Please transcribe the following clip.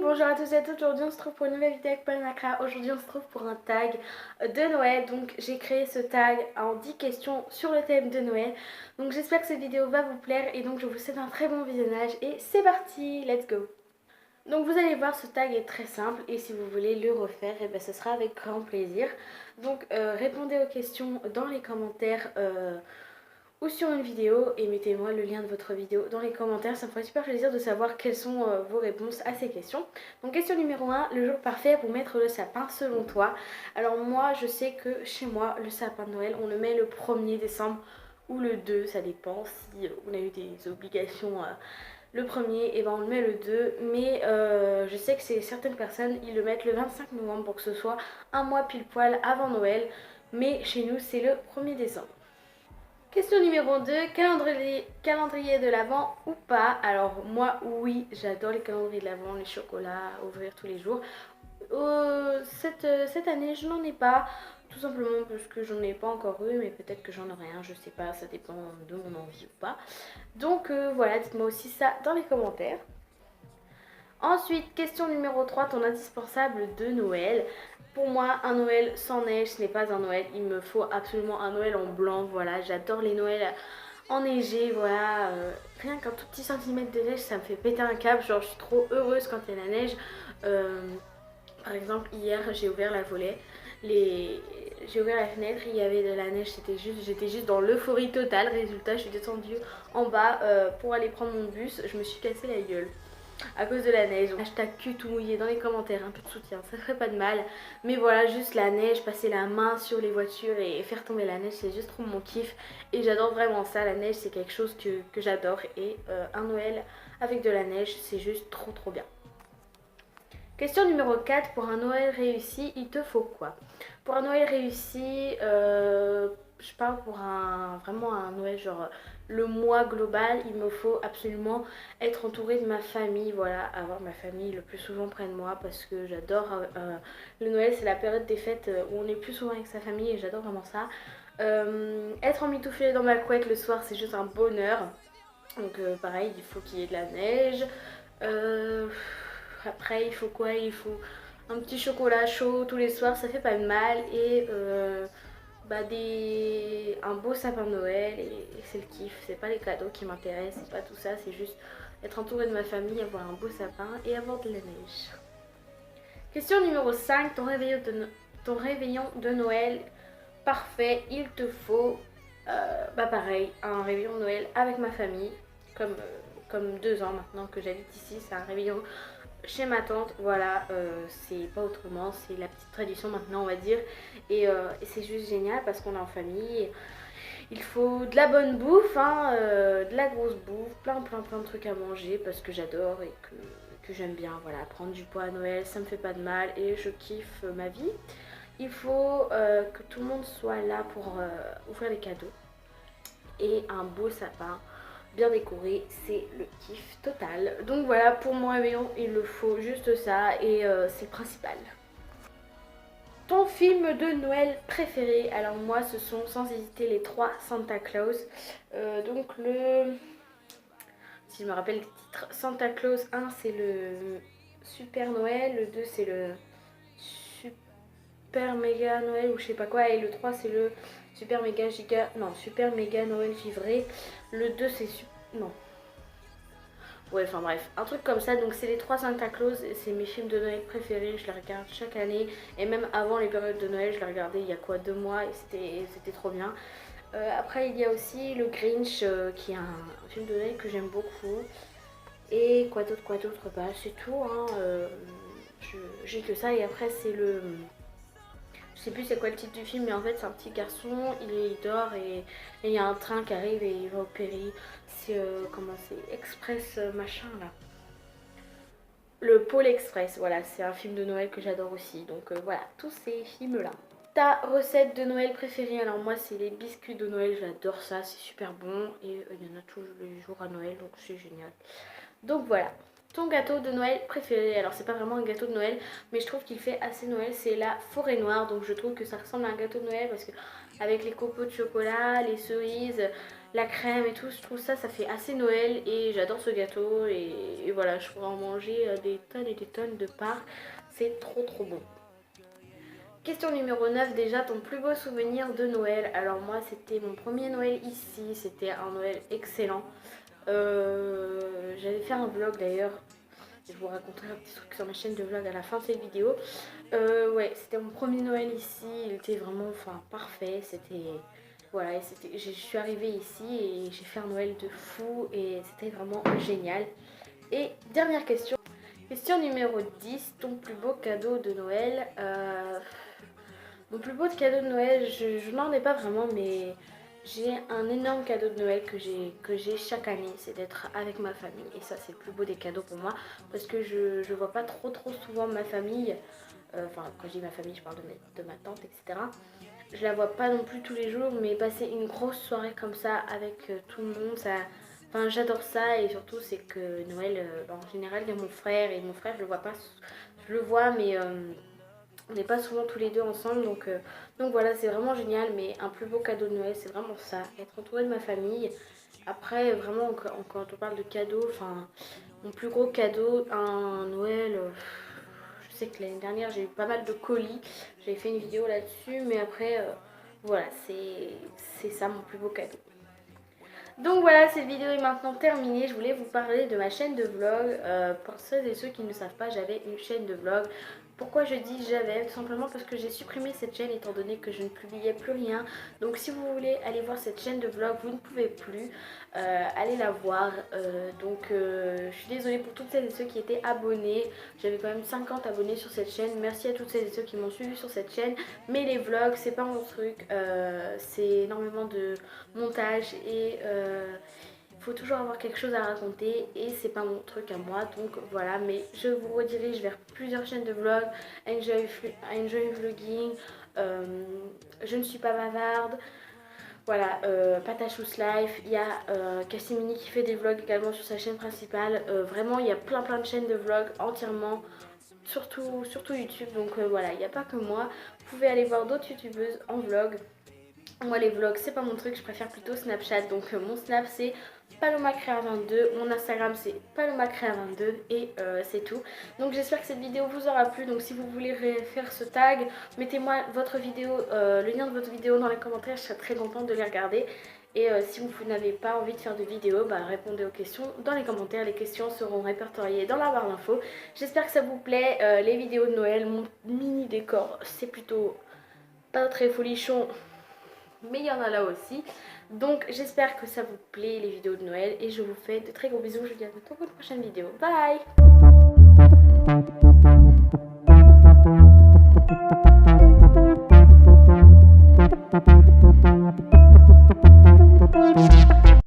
Bonjour à tous et à toutes, aujourd'hui on se retrouve pour une nouvelle vidéo avec Paul Macra. Aujourd'hui on se retrouve pour un tag de Noël, donc j'ai créé ce tag en 10 questions sur le thème de Noël. Donc j'espère que cette vidéo va vous plaire et donc je vous souhaite un très bon visionnage et c'est parti, let's go. Donc vous allez voir, ce tag est très simple et si vous voulez le refaire, et ce sera avec grand plaisir. Donc répondez aux questions dans les commentaires ou sur une vidéo et mettez-moi le lien de votre vidéo dans les commentaires. Ça me ferait super plaisir de savoir quelles sont vos réponses à ces questions. Donc question numéro 1, le jour parfait pour mettre le sapin selon toi. Alors moi je sais que chez moi le sapin de Noël on le met le 1er décembre ou le 2, ça dépend si on a eu des obligations le 1er, et ben on le met le 2, mais je sais que certaines personnes ils le mettent le 25 novembre pour que ce soit un mois pile poil avant Noël, mais chez nous c'est le 1er décembre. Question numéro 2, calendrier de l'Avent ou pas? Alors moi oui, j'adore les calendriers de l'Avent, les chocolats, ouvrir tous les jours. Cette année je n'en ai pas, tout simplement parce que j'en ai pas encore eu, mais peut-être que j'en aurai un, je sais pas, ça dépend de mon envie ou pas. Donc voilà, dites-moi aussi ça dans les commentaires. Ensuite, question numéro 3, ton indispensable de Noël. Pour moi, un Noël sans neige, ce n'est pas un Noël. Il me faut absolument un Noël en blanc. Voilà, j'adore les Noëls enneigés. Voilà, rien qu'un tout petit centimètre de neige, ça me fait péter un câble. Genre, je suis trop heureuse quand il y a la neige. Par exemple, hier, j'ai ouvert la volée. J'ai ouvert la fenêtre, il y avait de la neige, j'étais juste dans l'euphorie totale. Résultat, je suis descendue en bas pour aller prendre mon bus. Je me suis cassé la gueule à cause de la neige. Hashtag cul tout mouillé dans les commentaires, un peu de soutien, ça ferait pas de mal. Mais voilà, juste la neige, passer la main sur les voitures et faire tomber la neige, c'est juste trop mon kiff. Et j'adore vraiment ça, la neige c'est quelque chose que j'adore. Et un Noël avec de la neige, c'est juste trop bien. Question numéro 4, pour un Noël réussi, il te faut quoi? Pour un Noël réussi, je parle pour vraiment un Noël genre le mois global, il me faut absolument être entourée de ma famille, voilà, avoir ma famille le plus souvent près de moi parce que j'adore le Noël, c'est la période des fêtes où on est plus souvent avec sa famille et j'adore vraiment ça. Être emmitouflée dans ma couette le soir, c'est juste un bonheur. Donc pareil, il faut qu'il y ait de la neige. Après, il faut quoi? Il faut un petit chocolat chaud tous les soirs, ça fait pas de mal. Et un beau sapin de Noël, et c'est le kiff. C'est pas les cadeaux qui m'intéressent, c'est pas tout ça, c'est juste être entourée de ma famille, avoir un beau sapin et avoir de la neige. Question numéro 5, ton réveillon de Noël parfait, il te faut pareil, un réveillon de Noël avec ma famille, comme 2 ans maintenant que j'habite ici, c'est un réveillon chez ma tante, voilà, c'est pas autrement, c'est la petite tradition maintenant on va dire, et c'est juste génial parce qu'on est en famille, il faut de la bonne bouffe, hein, de la grosse bouffe, plein de trucs à manger parce que j'adore et que j'aime bien, voilà, prendre du poids à Noël, ça me fait pas de mal et je kiffe ma vie. Il faut que tout le monde soit là pour ouvrir les cadeaux et un beau sapin bien décoré, c'est le kiff total. Donc voilà, pour mon réveillon il me faut juste ça et c'est le principal. Ton film de Noël préféré? Alors moi ce sont sans hésiter les 3 Santa Claus. Donc si je me rappelle les titres, Santa Claus 1 c'est le Super Noël, le 2 c'est le Super Méga Noël ou je sais pas quoi, et le 3 c'est le Super Méga Giga, non, Super Méga Noël Givré. Le 2 c'est non. Ouais, enfin bref, un truc comme ça. Donc c'est les 3 Santa Claus, c'est mes films de Noël préférés, je les regarde chaque année. Et même avant les périodes de Noël, je les regardais il y a quoi, 2 mois, et c'était trop bien. Après il y a aussi le Grinch, qui est un film de Noël que j'aime beaucoup. Et quoi d'autre, bah c'est tout, hein. J'ai que ça, et après c'est le... Je sais plus c'est quoi le titre du film, mais en fait c'est un petit garçon, il dort et il y a un train qui arrive et il va au péri. C'est comment c'est, Express machin là. Le Pôle Express, voilà, c'est un film de Noël que j'adore aussi. Donc voilà, tous ces films là. Ta recette de Noël préférée? Alors moi c'est les biscuits de Noël, j'adore ça, c'est super bon et il y en a tous les jours à Noël, donc c'est génial. Donc voilà. Ton gâteau de Noël préféré? Alors c'est pas vraiment un gâteau de Noël, mais je trouve qu'il fait assez Noël, c'est la forêt noire. Donc je trouve que ça ressemble à un gâteau de Noël parce que avec les copeaux de chocolat, les cerises, la crème et tout. Je trouve ça fait assez Noël et j'adore ce gâteau et voilà, je pourrais en manger des tonnes et des tonnes de parts. C'est trop bon. Question numéro 9, déjà ton plus beau souvenir de Noël. Alors moi c'était mon premier Noël ici, c'était un Noël excellent. J'avais fait un vlog d'ailleurs, je vous raconterai un petit truc sur ma chaîne de vlog à la fin de cette vidéo. Ouais, c'était mon premier Noël ici, il était vraiment parfait, c'était... Voilà, je suis arrivée ici et j'ai fait un Noël de fou et c'était vraiment génial. Et dernière question. Question numéro 10, ton plus beau cadeau de Noël. Mon plus beau cadeau de Noël, je n'en ai pas vraiment, mais j'ai un énorme cadeau de Noël que j'ai chaque année, c'est d'être avec ma famille. Et ça, c'est le plus beau des cadeaux pour moi, parce que je vois pas trop souvent ma famille. Enfin, quand je dis ma famille, je parle de ma tante, etc. Je la vois pas non plus tous les jours, mais passer une grosse soirée comme ça avec tout le monde, ça... Enfin, j'adore ça et surtout c'est que Noël, en général, il y a mon frère et mon frère, je le vois pas, je le vois, mais on n'est pas souvent tous les deux ensemble, donc voilà, c'est vraiment génial. Mais un plus beau cadeau de Noël, c'est vraiment ça, être entouré de ma famille. Après, vraiment, quand on parle de cadeaux, enfin, mon plus gros cadeau, un Noël, je sais que l'année dernière, j'ai eu pas mal de colis. J'avais fait une vidéo là-dessus, mais après, voilà, c'est ça mon plus beau cadeau. Donc voilà, cette vidéo est maintenant terminée. Je voulais vous parler de ma chaîne de vlog. Pour ceux et ceux qui ne savent pas, j'avais une chaîne de vlog. Pourquoi je dis j'avais? Tout simplement parce que j'ai supprimé cette chaîne étant donné que je ne publiais plus rien. Donc si vous voulez aller voir cette chaîne de vlog, vous ne pouvez plus. Allez la voir. Je suis désolée pour toutes celles et ceux qui étaient abonnés. J'avais quand même 50 abonnés sur cette chaîne. Merci à toutes celles et ceux qui m'ont suivi sur cette chaîne. Mais les vlogs, c'est pas mon truc. C'est énormément de montage et il faut toujours avoir quelque chose à raconter et c'est pas mon truc à moi, donc voilà. Mais je vous redirige vers plusieurs chaînes de vlog, Enjoy Vlogging, Je ne suis pas bavarde, voilà, Patachous Life. Il y a Cassimini qui fait des vlogs également sur sa chaîne principale. Vraiment il y a plein de chaînes de vlogs entièrement, surtout YouTube, donc voilà, il n'y a pas que moi. Vous pouvez aller voir d'autres youtubeuses en vlog. Moi les vlogs c'est pas mon truc, je préfère plutôt Snapchat. Donc mon Snap c'est PalomaCrea22, mon Instagram c'est PalomaCrea22 et c'est tout. Donc j'espère que cette vidéo vous aura plu. Donc si vous voulez faire ce tag, mettez-moi votre vidéo, le lien de votre vidéo dans les commentaires, je serai très contente de les regarder. Et si vous n'avez pas envie de faire de vidéo, répondez aux questions dans les commentaires. Les questions seront répertoriées dans la barre d'infos. J'espère que ça vous plaît. Les vidéos de Noël, mon mini décor, c'est plutôt pas très folichon, mais il y en a là aussi. Donc j'espère que ça vous plaît les vidéos de Noël et je vous fais de très gros bisous. Je vous dis à bientôt pour une prochaine vidéo. Bye!